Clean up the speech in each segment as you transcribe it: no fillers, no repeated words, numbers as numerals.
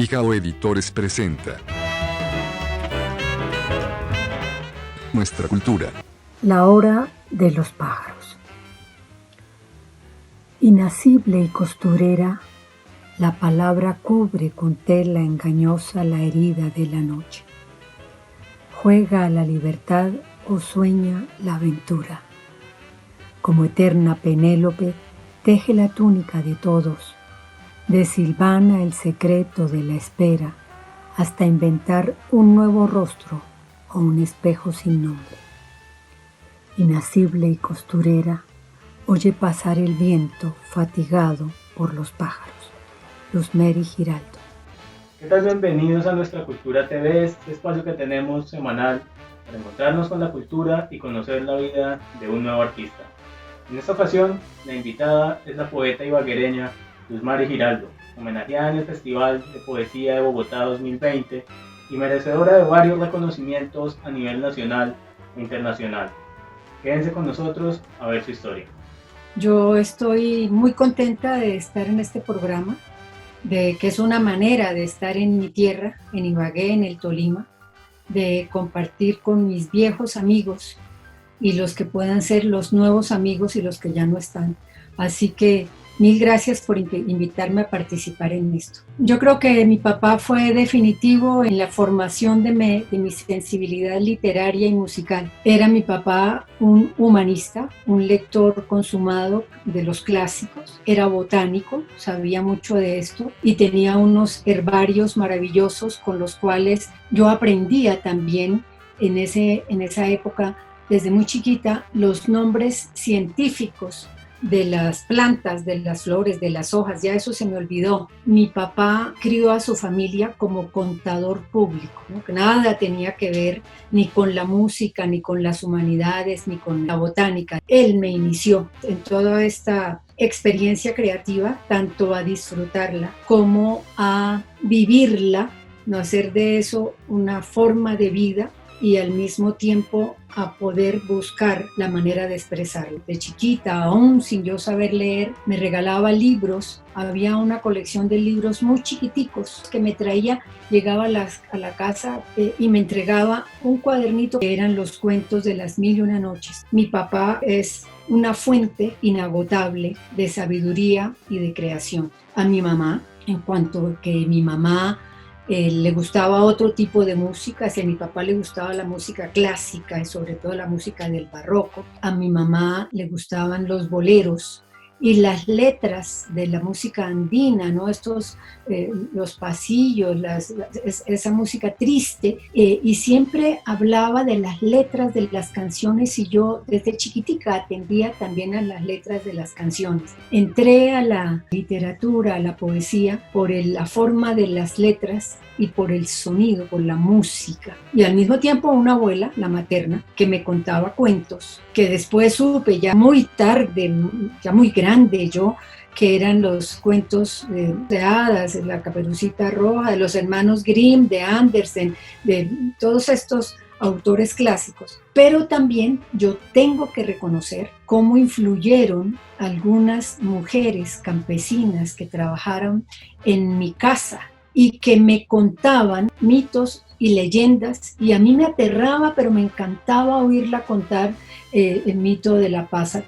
Pijao Editores presenta Nuestra cultura. La hora de los pájaros. Inacible y costurera, la palabra cubre con tela engañosa la herida de la noche. Juega a la libertad o sueña la aventura. Como eterna Penélope, teje la túnica de todos, desilvana el secreto de la espera hasta inventar un nuevo rostro o un espejo sin nombre. Inacible y costurera, oye pasar el viento fatigado por los pájaros. Luz Mary Giraldo. ¿Qué tal? Bienvenidos a Nuestra Cultura TV, este espacio que tenemos semanal para encontrarnos con la cultura y conocer la vida de un nuevo artista. En esta ocasión, la invitada es la poeta ibaguereña Luz Mary Giraldo, homenajeada en el Festival de Poesía de Bogotá 2020 y merecedora de varios reconocimientos a nivel nacional e internacional. Quédense con nosotros a ver su historia. Yo estoy muy contenta de estar en este programa, de que es una manera de estar en mi tierra, en Ibagué, en el Tolima, de compartir con mis viejos amigos y los que puedan ser los nuevos amigos y los que ya no están. Así que mil gracias por invitarme a participar en esto. Yo creo que mi papá fue definitivo en la formación de mi sensibilidad literaria y musical. Era mi papá un humanista, un lector consumado de los clásicos. Era botánico, sabía mucho de esto y tenía unos herbarios maravillosos con los cuales yo aprendía también en esa época, desde muy chiquita, los nombres científicos de las plantas, de las flores, de las hojas, ya eso se me olvidó. Mi papá crió a su familia como contador público, ¿no? Que nada tenía que ver ni con la música, ni con las humanidades, ni con la botánica. Él me inició en toda esta experiencia creativa, tanto a disfrutarla como a vivirla, no hacer de eso una forma de vida y al mismo tiempo a poder buscar la manera de expresarlo. De chiquita, aún sin yo saber leer, me regalaba libros. Había una colección de libros muy chiquiticos que me traía, llegaba a la casa y me entregaba un cuadernito que eran los cuentos de las 1001 noches. Mi papá es una fuente inagotable de sabiduría y de creación. A mi mamá, en cuanto que mi mamá le gustaba otro tipo de música, a mi papá le gustaba la música clásica y sobre todo la música del barroco, a mi mamá le gustaban los boleros y las letras de la música andina, ¿no? Los pasillos, esa música triste, y siempre hablaba de las letras de las canciones y yo desde chiquitica atendía también a las letras de las canciones. Entré a la literatura, a la poesía, por la forma de las letras y por el sonido, por la música. Y al mismo tiempo una abuela, la materna, que me contaba cuentos, que después supe ya muy tarde, ya muy grande yo, que eran los cuentos de hadas, de la Caperucita Roja, de los hermanos Grimm, de Andersen, de todos estos autores clásicos. Pero también yo tengo que reconocer cómo influyeron algunas mujeres campesinas que trabajaron en mi casa y que me contaban mitos y leyendas, y a mí me aterraba, pero me encantaba oírla contar el mito de la Pasa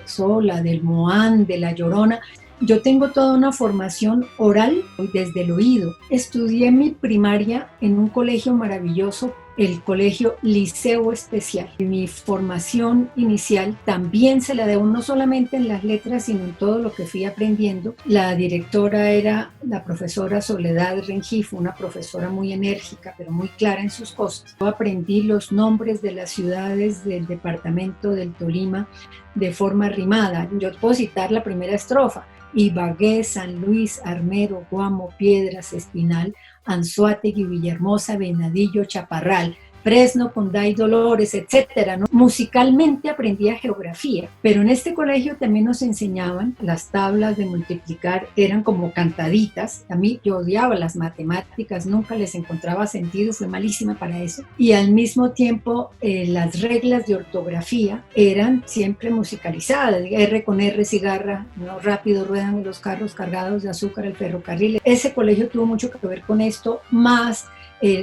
Sola, del Moán, de la Llorona. Yo tengo toda una formación oral desde el oído. Estudié mi primaria en un colegio maravilloso, el colegio Liceo Especial. Mi formación inicial también se la debo no solamente en las letras, sino en todo lo que fui aprendiendo. La directora era la profesora Soledad Rengifo, una profesora muy enérgica, pero muy clara en sus cosas. Yo aprendí los nombres de las ciudades del departamento del Tolima de forma rimada. Yo puedo citar la primera estrofa: Ibagué, San Luis, Armero, Guamo, Piedras, Espinal, Anzoátegui, Villahermosa, Venadillo, Chaparral. Fresno, Condá y Dolores, etcétera, ¿no? Musicalmente aprendía geografía, pero en este colegio también nos enseñaban las tablas de multiplicar, eran como cantaditas. A mí yo odiaba las matemáticas, nunca les encontraba sentido, fue malísima para eso. Y al mismo tiempo las reglas de ortografía eran siempre musicalizadas, R con R, cigarra, ¿no? Rápido ruedan los carros cargados de azúcar, el ferrocarril. Ese colegio tuvo mucho que ver con esto, más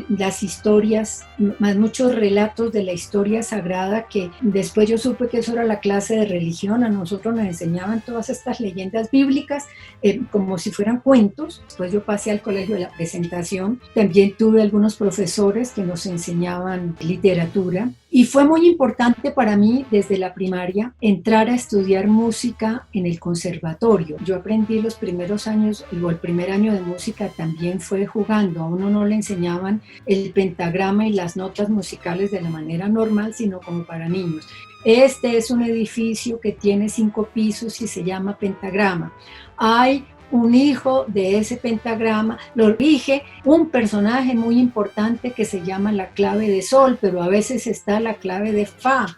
las historias, más muchos relatos de la historia sagrada, que después yo supe que eso era la clase de religión. A nosotros nos enseñaban todas estas leyendas bíblicas como si fueran cuentos. Después yo pasé al colegio de la Presentación, también tuve algunos profesores que nos enseñaban literatura. Y fue muy importante para mí desde la primaria entrar a estudiar música en el conservatorio. Yo aprendí los primeros años, o el primer año de música también fue jugando. A uno no le enseñaban el pentagrama y las notas musicales de la manera normal, sino como para niños. Este es un edificio que tiene 5 pisos y se llama Pentagrama. Hay un hijo de ese pentagrama, lo rige un personaje muy importante que se llama la clave de sol, pero a veces está la clave de fa.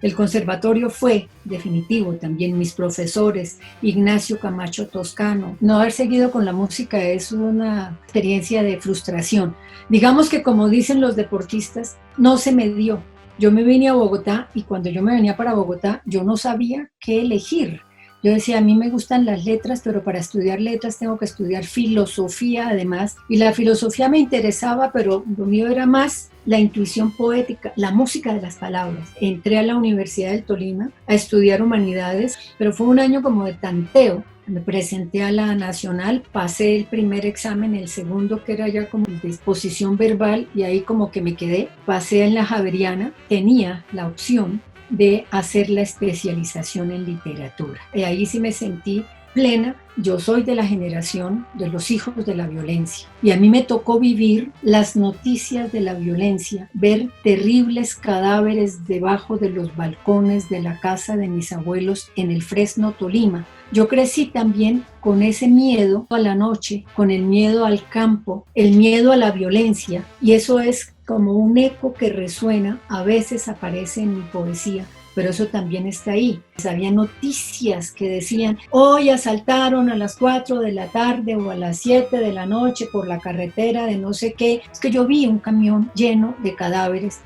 El conservatorio fue definitivo también. Mis profesores, Ignacio Camacho Toscano. No haber seguido con la música es una experiencia de frustración. Digamos que, como dicen los deportistas, no se me dio. Yo me vine a Bogotá y cuando yo me venía para Bogotá, yo no sabía qué elegir. Yo decía, a mí me gustan las letras, pero para estudiar letras tengo que estudiar filosofía además. Y la filosofía me interesaba, pero lo mío era más la intuición poética, la música de las palabras. Entré a la Universidad del Tolima a estudiar humanidades, pero fue un año como de tanteo. Me presenté a la nacional, pasé el primer examen, el segundo que era ya como de exposición verbal, y ahí como que me quedé. Pasé en la Javeriana, tenía la opción de hacer la especialización en literatura. Y ahí sí me sentí plena. Yo soy de la generación de los hijos de la violencia y a mí me tocó vivir las noticias de la violencia, ver terribles cadáveres debajo de los balcones de la casa de mis abuelos en el Fresno, Tolima. Yo crecí también con ese miedo a la noche, con el miedo al campo, el miedo a la violencia, y eso es como un eco que resuena, a veces aparece en mi poesía, pero eso también está ahí. Había noticias que decían, hoy asaltaron a las 4 de la tarde o a las 7 de la noche por la carretera de no sé qué. Es que yo vi un camión lleno de cadáveres,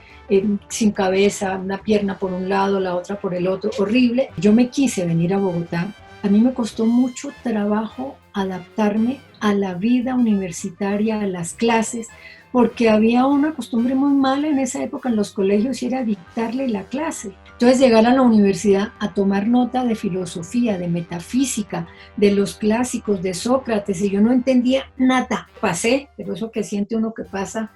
sin cabeza, una pierna por un lado, la otra por el otro, horrible. Yo me quise venir a Bogotá. A mí me costó mucho trabajo adaptarme a la vida universitaria, a las clases, porque había una costumbre muy mala en esa época en los colegios y era dictarle la clase. Entonces llegar a la universidad a tomar nota de filosofía, de metafísica, de los clásicos, de Sócrates, y yo no entendía nada. Pasé, pero eso que siente uno que pasa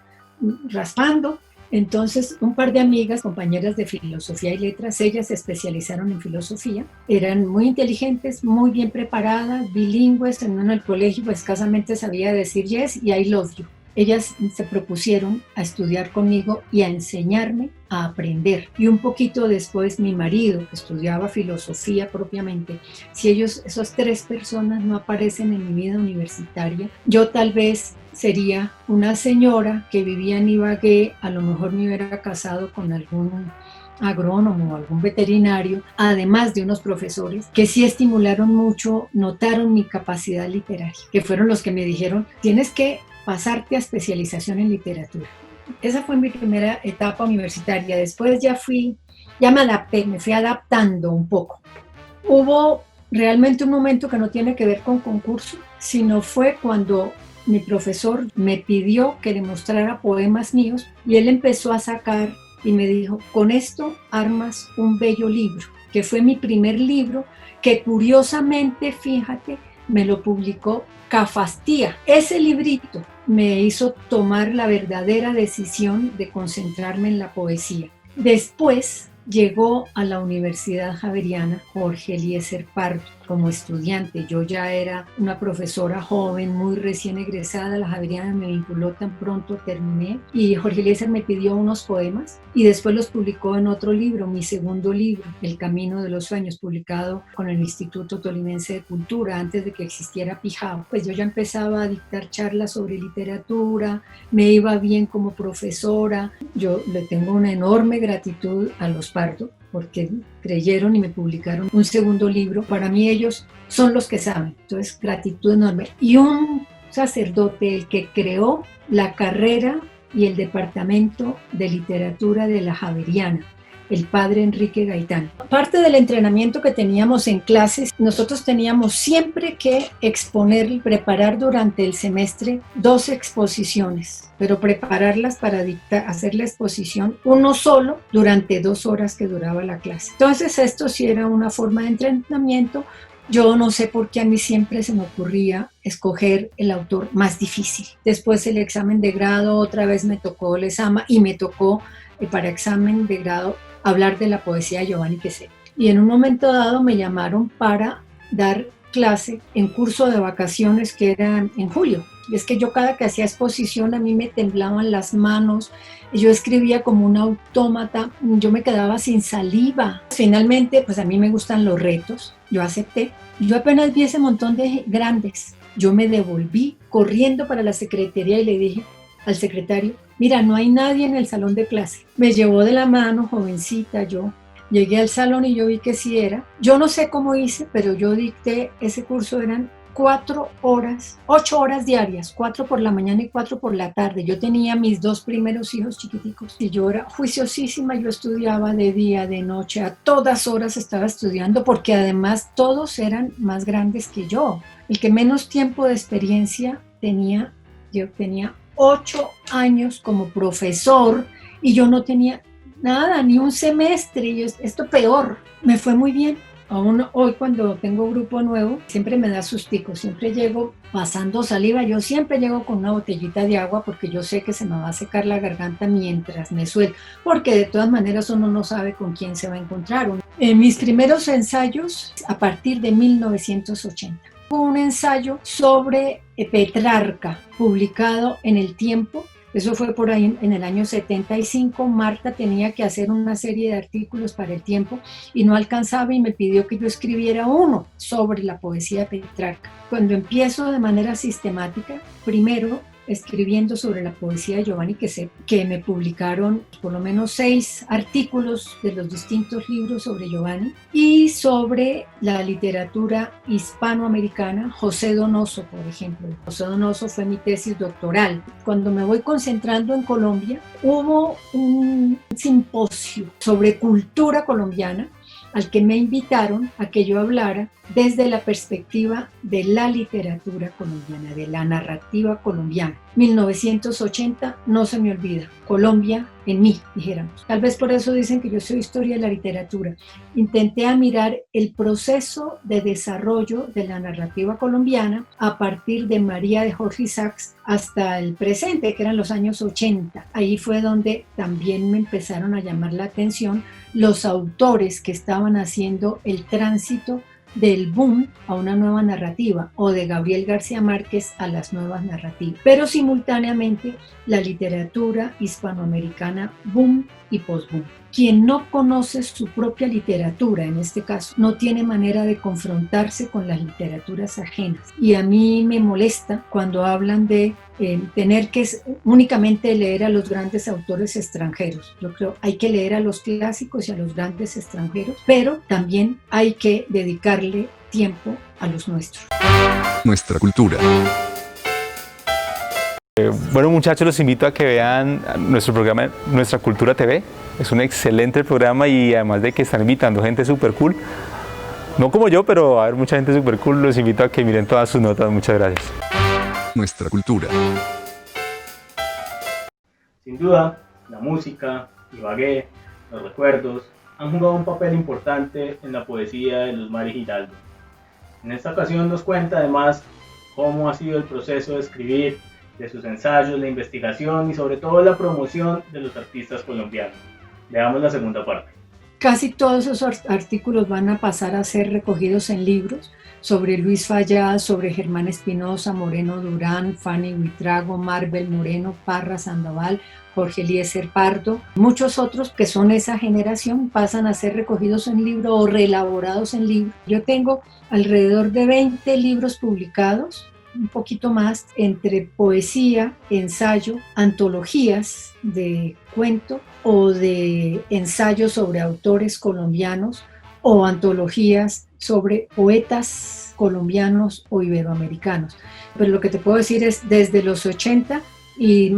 raspando. Entonces un par de amigas, compañeras de filosofía y letras, ellas se especializaron en filosofía, eran muy inteligentes, muy bien preparadas, bilingües. En el colegio pues escasamente sabía decir yes y I love you. Ellas se propusieron a estudiar conmigo y a enseñarme a aprender. Y un poquito después mi marido, que estudiaba filosofía propiamente, si esas 3 personas no aparecen en mi vida universitaria, yo tal vez sería una señora que vivía en Ibagué, a lo mejor me hubiera casado con algún agrónomo o algún veterinario, además de unos profesores que sí estimularon mucho, notaron mi capacidad literaria, que fueron los que me dijeron, tienes que pasarte a especialización en literatura. Esa fue mi primera etapa universitaria. Después ya me adapté, me fui adaptando un poco. Hubo realmente un momento que no tiene que ver con concurso, sino fue cuando mi profesor me pidió que le mostrara poemas míos y él empezó a sacar y me dijo, con esto armas un bello libro, que fue mi primer libro, que curiosamente, fíjate, me lo publicó Cafastía. Ese librito me hizo tomar la verdadera decisión de concentrarme en la poesía. Después llegó a la Universidad Javeriana Jorge Eliezer Pardo. como estudiante. Yo ya era una profesora joven, muy recién egresada. La Javeriana me vinculó tan pronto terminé y Jorge Eliezer me pidió unos poemas y después los publicó en otro libro, mi segundo libro, El Camino de los Sueños, publicado con el Instituto Tolimense de Cultura antes de que existiera Pijao. Pues yo ya empezaba a dictar charlas sobre literatura, me iba bien como profesora. Yo le tengo una enorme gratitud a los Pardo porque creyeron y me publicaron un segundo libro. Para mí ellos son los que saben, entonces gratitud enorme. Y un sacerdote, el que creó la carrera y el departamento de literatura de la Javeriana, el padre Enrique Gaitán. Parte del entrenamiento que teníamos en clases, nosotros teníamos siempre que exponer y preparar durante el semestre 2 exposiciones, pero prepararlas para hacer la exposición uno solo durante 2 horas que duraba la clase. Entonces esto sí era una forma de entrenamiento. Yo no sé por qué a mí siempre se me ocurría escoger el autor más difícil. Después el examen de grado, otra vez me tocó Lezama y me tocó para examen de grado hablar de la poesía de Giovanni Queset. Y en un momento dado me llamaron para dar clase en curso de vacaciones que era en julio. Y es que yo cada que hacía exposición a mí me temblaban las manos, yo escribía como un autómata, yo me quedaba sin saliva. Finalmente, pues a mí me gustan los retos, yo acepté. Yo apenas vi ese montón de grandes, yo me devolví corriendo para la secretaría y le dije al secretario, mira, no hay nadie en el salón de clase. Me llevó de la mano, jovencita, yo llegué al salón y yo vi que sí era. Yo no sé cómo hice, pero yo dicté ese curso, eran 4 horas, 8 horas diarias, 4 por la mañana y 4 por la tarde. Yo tenía mis 2 primeros hijos chiquiticos y yo era juiciosísima, yo estudiaba de día, de noche, a todas horas estaba estudiando porque además todos eran más grandes que yo. El que menos tiempo de experiencia tenía, yo tenía 8 años como profesor y yo no tenía nada, ni un semestre, y esto peor, me fue muy bien. Aún hoy cuando tengo grupo nuevo, siempre me da sustico, siempre llego pasando saliva, yo siempre llego con una botellita de agua porque yo sé que se me va a secar la garganta mientras me suelto, porque de todas maneras uno no sabe con quién se va a encontrar. En mis primeros ensayos, a partir de 1980, hubo un ensayo sobre Petrarca, publicado en El Tiempo. Eso fue por ahí en el año 75. Marta tenía que hacer una serie de artículos para El Tiempo y no alcanzaba y me pidió que yo escribiera uno sobre la poesía de Petrarca. Cuando empiezo de manera sistemática, primero escribiendo sobre la poesía de Giovanni Queset, que me publicaron por lo menos 6 artículos de los distintos libros sobre Giovanni, y sobre la literatura hispanoamericana, José Donoso, por ejemplo. José Donoso fue mi tesis doctoral. Cuando me voy concentrando en Colombia, hubo un simposio sobre cultura colombiana al que me invitaron a que yo hablara desde la perspectiva de la literatura colombiana, de la narrativa colombiana. 1980 no se me olvida. Colombia en mí, dijéramos. Tal vez por eso dicen que yo soy historia de la literatura. Intenté mirar el proceso de desarrollo de la narrativa colombiana a partir de María de Jorge Isaacs hasta el presente, que eran los años 80. Ahí fue donde también me empezaron a llamar la atención los autores que estaban haciendo el tránsito del boom a una nueva narrativa, o de Gabriel García Márquez a las nuevas narrativas, pero simultáneamente la literatura hispanoamericana boom y post-boom. Quien no conoce su propia literatura, en este caso, no tiene manera de confrontarse con las literaturas ajenas. Y a mí me molesta cuando hablan de tener que únicamente leer a los grandes autores extranjeros. Yo creo que hay que leer a los clásicos y a los grandes extranjeros, pero también hay que dedicarle tiempo a los nuestros. Nuestra cultura. Bueno, muchachos, los invito a que vean nuestro programa Nuestra Cultura TV. Es un excelente programa y además de que están invitando gente súper cool. No como yo, pero va a haber mucha gente súper cool. Los invito a que miren todas sus notas. Muchas gracias. Nuestra cultura. Sin duda, la música, Ibagué, los recuerdos han jugado un papel importante en la poesía de Luz Mari Giraldo. En esta ocasión nos cuenta además cómo ha sido el proceso de escribir, de sus ensayos, la investigación y sobre todo la promoción de los artistas colombianos. Veamos la segunda parte. Casi todos esos artículos van a pasar a ser recogidos en libros. sobre Luis Fayad, sobre Germán Espinosa, Moreno Durán, Fanny Buitrago, Marvel Moreno, Parra Sandoval, Jorge Eliezer Pardo, muchos otros que son esa generación pasan a ser recogidos en libro o reelaborados en libro. Yo tengo alrededor de 20 libros publicados, un poquito más, entre poesía, ensayo, antologías de cuento o de ensayos sobre autores colombianos o antologías sobre poetas colombianos o iberoamericanos. Pero lo que te puedo decir es desde los 80 y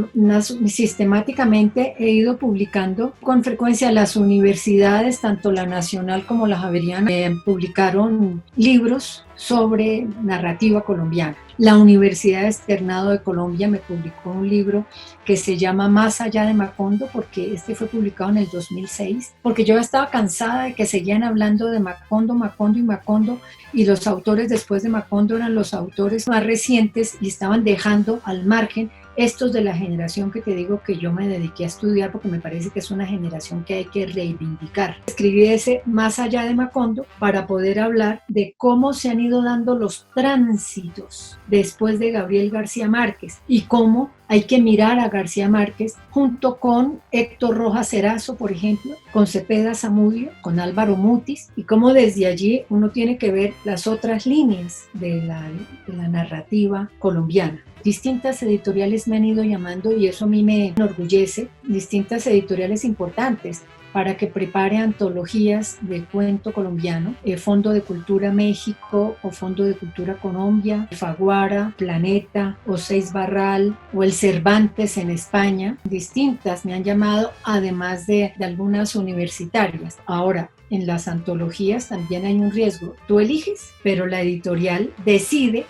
sistemáticamente he ido publicando con frecuencia. Las universidades, tanto la nacional como la javeriana, publicaron libros sobre narrativa colombiana. La Universidad Externado de Colombia me publicó un libro que se llama Más allá de Macondo, porque este fue publicado en el 2006, porque yo estaba cansada de que seguían hablando de Macondo, Macondo y Macondo, y los autores después de Macondo eran los autores más recientes y estaban dejando al margen estos de la generación que te digo que yo me dediqué a estudiar, porque me parece que es una generación que hay que reivindicar. Escribí ese Más allá de Macondo para poder hablar de cómo se han ido dando los tránsitos después de Gabriel García Márquez y cómo hay que mirar a García Márquez junto con Héctor Rojas Erazo, por ejemplo, con Cepeda Zamudio, con Álvaro Mutis, y cómo desde allí uno tiene que ver las otras líneas de la narrativa colombiana. Distintas editoriales me han ido llamando y eso a mí me enorgullece, distintas editoriales importantes para que prepare antologías de cuento colombiano, Fondo de Cultura México o Fondo de Cultura Colombia, Faguara, Planeta o Seis Barral o el Cervantes en España. Distintas me han llamado, además de algunas universitarias. Ahora, en las antologías también hay un riesgo. Tú eliges, pero la editorial decide,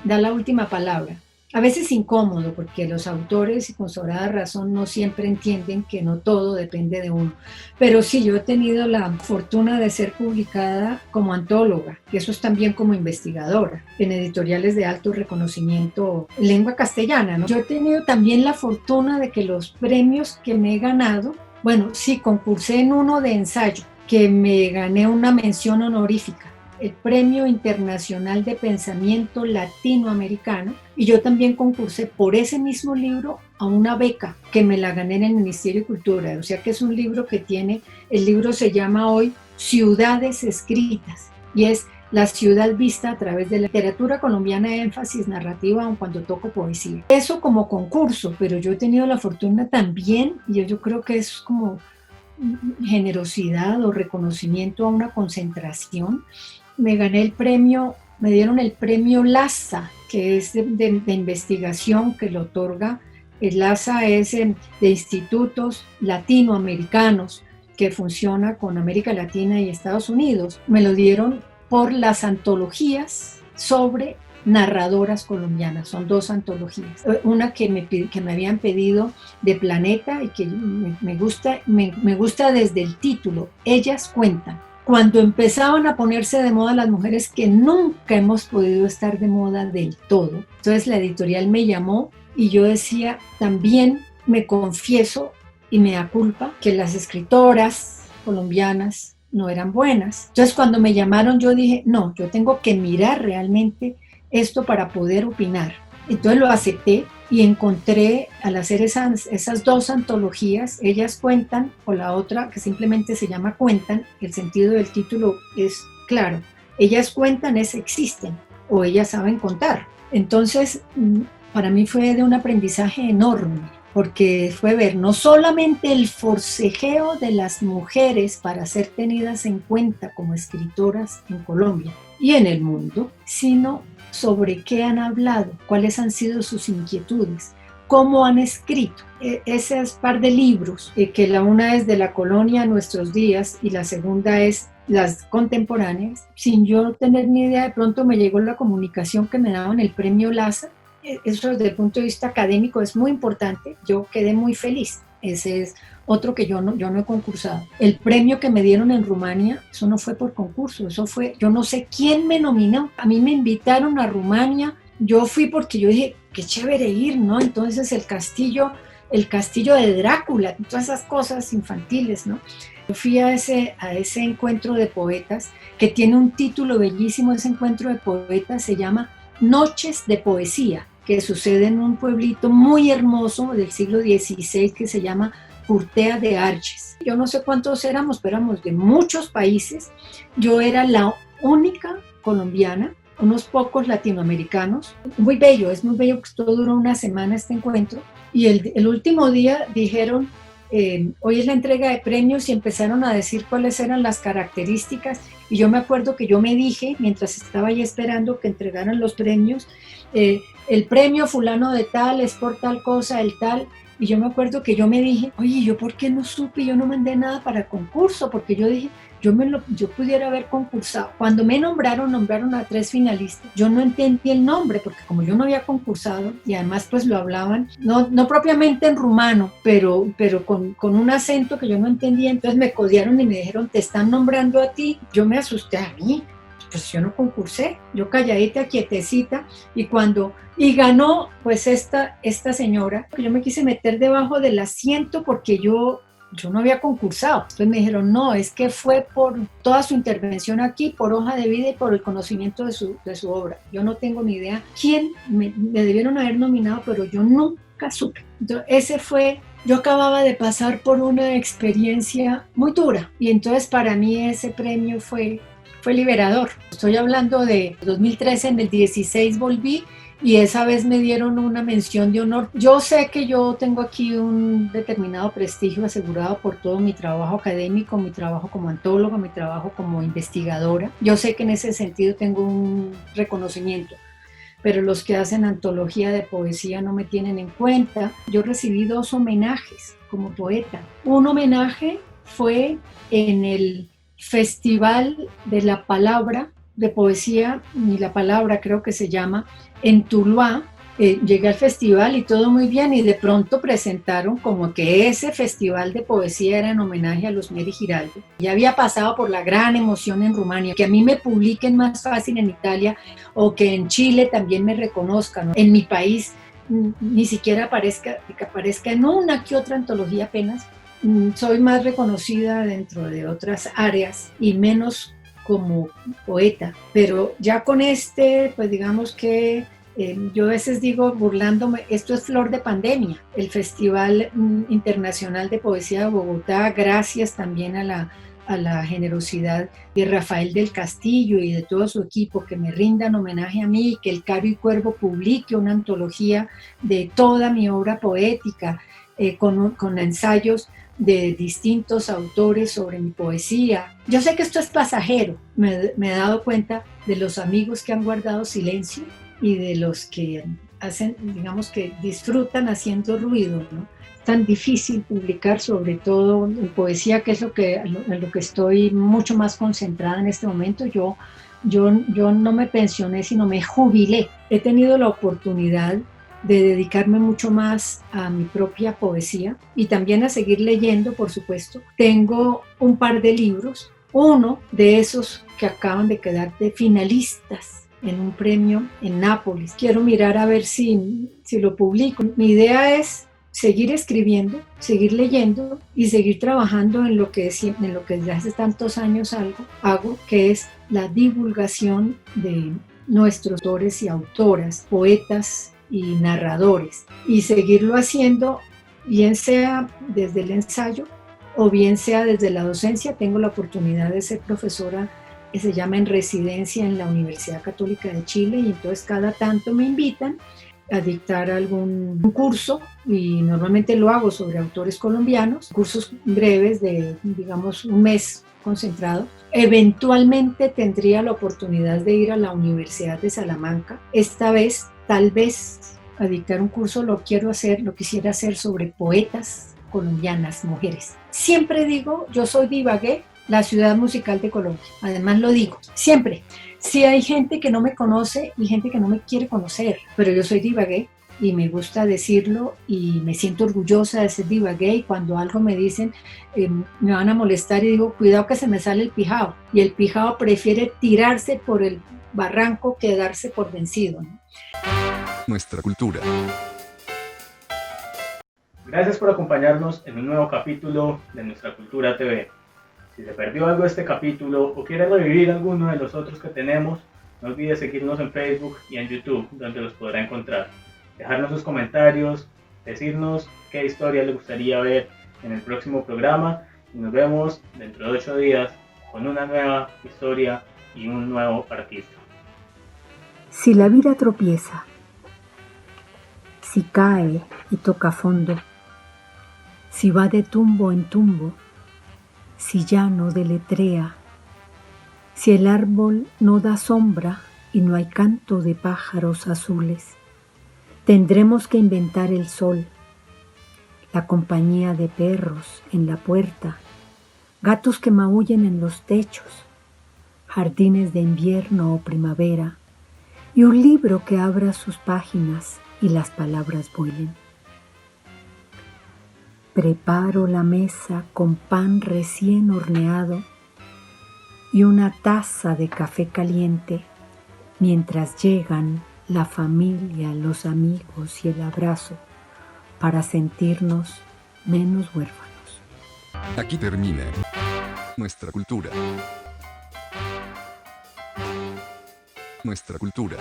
da la última palabra. A veces incómodo, porque los autores, y con sobrada razón, no siempre entienden que no todo depende de uno. Pero sí, yo he tenido la fortuna de ser publicada como antóloga, y eso es también como investigadora, en editoriales de alto reconocimiento en lengua castellana, ¿no? Yo he tenido también la fortuna de que los premios que me he ganado, bueno, sí, concursé en uno de ensayo, que me gané una mención honorífica, el Premio Internacional de Pensamiento Latinoamericano, y yo también concursé por ese mismo libro a una beca que me la gané en el Ministerio de Cultura. O sea que es un libro que tiene, el libro se llama hoy Ciudades Escritas y es la ciudad vista a través de la literatura colombiana de énfasis narrativa, aun cuando toco poesía. Eso como concurso, pero yo he tenido la fortuna también, y yo creo que es como generosidad o reconocimiento a una concentración. Me gané el premio, me dieron el premio LASA, que es de investigación que lo otorga. El LASA es de institutos latinoamericanos que funciona con América Latina y Estados Unidos. Me lo dieron por las antologías sobre narradoras colombianas. Son 2 antologías. Una que me habían pedido de Planeta y que me gusta desde el título, Ellas Cuentan. Cuando empezaban a ponerse de moda las mujeres que nunca hemos podido estar de moda del todo. Entonces la editorial me llamó y yo decía, también me confieso y me da culpa que las escritoras colombianas no eran buenas. Entonces cuando me llamaron yo dije, no, yo tengo que mirar realmente esto para poder opinar. Entonces lo acepté y encontré, al hacer esas 2 antologías, Ellas Cuentan, o la otra que simplemente se llama Cuentan, el sentido del título es claro, ellas cuentan es existen, o ellas saben contar. Entonces, para mí fue de un aprendizaje enorme, porque fue ver no solamente el forcejeo de las mujeres para ser tenidas en cuenta como escritoras en Colombia y en el mundo, sino sobre qué han hablado, cuáles han sido sus inquietudes, cómo han escrito. Esas par de libros, que la una es de la colonia a nuestros días y la segunda es las contemporáneas, sin yo tener ni idea, de pronto me llegó la comunicación que me daban el premio LASA. Eso desde el punto de vista académico es muy importante, yo quedé muy feliz. Ese es otro que yo no he concursado. El premio que me dieron en Rumania, eso no fue por concurso, eso fue, yo no sé quién me nominó. A mí me invitaron a Rumania, yo fui porque yo dije, qué chévere ir, ¿no? Entonces el castillo de Drácula, todas esas cosas infantiles, ¿no? Fui a ese encuentro de poetas, que tiene un título bellísimo. Ese encuentro de poetas se llama Noches de Poesía, que sucede en un pueblito muy hermoso del siglo XVI que se llama Urtea de Arches. Yo no sé cuántos éramos, pero éramos de muchos países. Yo era la única colombiana, unos pocos latinoamericanos. Muy bello, es muy bello, que todo duró una semana este encuentro. Y el último día dijeron, hoy es la entrega de premios, y empezaron a decir cuáles eran las características. Y yo me acuerdo que yo me dije, mientras estaba ahí esperando que entregaran los premios, el premio fulano de tal es por tal cosa, el tal. Y yo me acuerdo que yo me dije, oye, ¿yo por qué no supe? Yo no mandé nada para concurso, porque yo dije, yo pudiera haber concursado. Cuando me nombraron a 3 finalistas. Yo no entendí el nombre, porque como yo no había concursado, y además pues lo hablaban, no propiamente en rumano, pero con un acento que yo no entendía. Entonces me codearon y me dijeron, te están nombrando a ti. Yo me asusté, a mí, pues yo no concursé, yo calladita, quietecita, y ganó pues esta señora, que yo me quise meter debajo del asiento porque yo no había concursado. Entonces me dijeron, no, es que fue por toda su intervención aquí, por hoja de vida y por el conocimiento de su obra. Yo no tengo ni idea quién me debieron haber nominado, pero yo nunca supe. Entonces yo acababa de pasar por una experiencia muy dura, y entonces para mí ese premio fue liberador. Estoy hablando de 2013, en el 16 volví, y esa vez me dieron una mención de honor. Yo sé que yo tengo aquí un determinado prestigio asegurado por todo mi trabajo académico, mi trabajo como antóloga, mi trabajo como investigadora. Yo sé que en ese sentido tengo un reconocimiento, pero los que hacen antología de poesía no me tienen en cuenta. Yo recibí 2 homenajes como poeta. Un homenaje fue en el Festival de la Palabra, de Poesía y la Palabra creo que se llama, en Tuluá. Llegué al festival y todo muy bien, y de pronto presentaron como que ese festival de poesía era en homenaje a los Meri Giraldo. Ya había pasado por la gran emoción en Rumania, que a mí me publiquen más fácil en Italia, o que en Chile también me reconozcan. En mi país ni siquiera aparezca en una que otra antología apenas. Soy más reconocida dentro de otras áreas y menos como poeta, pero ya con pues digamos que yo a veces digo, burlándome, esto es flor de pandemia. El Festival Internacional de Poesía de Bogotá, gracias también a la generosidad de Rafael del Castillo y de todo su equipo, que me rindan homenaje a mí, que el Caro y Cuervo publique una antología de toda mi obra poética, con ensayos de distintos autores sobre mi poesía. Yo sé que esto es pasajero, me he dado cuenta de los amigos que han guardado silencio y de los que hacen, digamos, que disfrutan haciendo ruido, ¿no? Es tan difícil publicar, sobre todo en poesía, que es en lo que estoy mucho más concentrada en este momento. Yo no me pensioné, sino me jubilé. He tenido la oportunidad de dedicarme mucho más a mi propia poesía y también a seguir leyendo, por supuesto. Tengo un par de libros, uno de esos que acaban de quedar de finalistas en un premio en Nápoles. Quiero mirar a ver si lo publico. Mi idea es seguir escribiendo, seguir leyendo y seguir trabajando en lo que desde hace tantos años hago, que es la divulgación de nuestros autores y autoras, poetas y narradores, y seguirlo haciendo, bien sea desde el ensayo o bien sea desde la docencia. Tengo la oportunidad de ser profesora que se llama en residencia en la Universidad Católica de Chile, y entonces cada tanto me invitan a dictar algún curso, y normalmente lo hago sobre autores colombianos, cursos breves de, digamos, un mes concentrado. Eventualmente tendría la oportunidad de ir a la Universidad de Salamanca. Esta vez, tal vez, a dictar un curso. Lo quisiera hacer sobre poetas colombianas, mujeres. Siempre digo, yo soy de Ibagué, la ciudad musical de Colombia. Además lo digo, siempre. Sí hay gente que no me conoce y gente que no me quiere conocer, pero yo soy de Ibagué y me gusta decirlo, y me siento orgullosa de ser de Ibagué, y cuando algo me dicen, me van a molestar, y digo, cuidado que se me sale el pijao, y el pijao prefiere tirarse por el barranco que darse por vencido, ¿no? Nuestra cultura. Gracias por acompañarnos en un nuevo capítulo de Nuestra Cultura TV. Si se perdió algo de este capítulo o quiere revivir alguno de los otros que tenemos, no olvide seguirnos en Facebook y en YouTube, donde los podrá encontrar. Dejarnos sus comentarios, decirnos qué historia le gustaría ver en el próximo programa y nos vemos dentro de 8 días con una nueva historia y un nuevo artista. Si la vida tropieza, si cae y toca fondo, si va de tumbo en tumbo, si ya no deletrea, si el árbol no da sombra y no hay canto de pájaros azules, tendremos que inventar el sol, la compañía de perros en la puerta, gatos que maullen en los techos, jardines de invierno o primavera, y un libro que abra sus páginas y las palabras vuelen. Preparo la mesa con pan recién horneado y una taza de café caliente mientras llegan la familia, los amigos y el abrazo para sentirnos menos huérfanos. Aquí termina nuestra cultura. Nuestra cultura.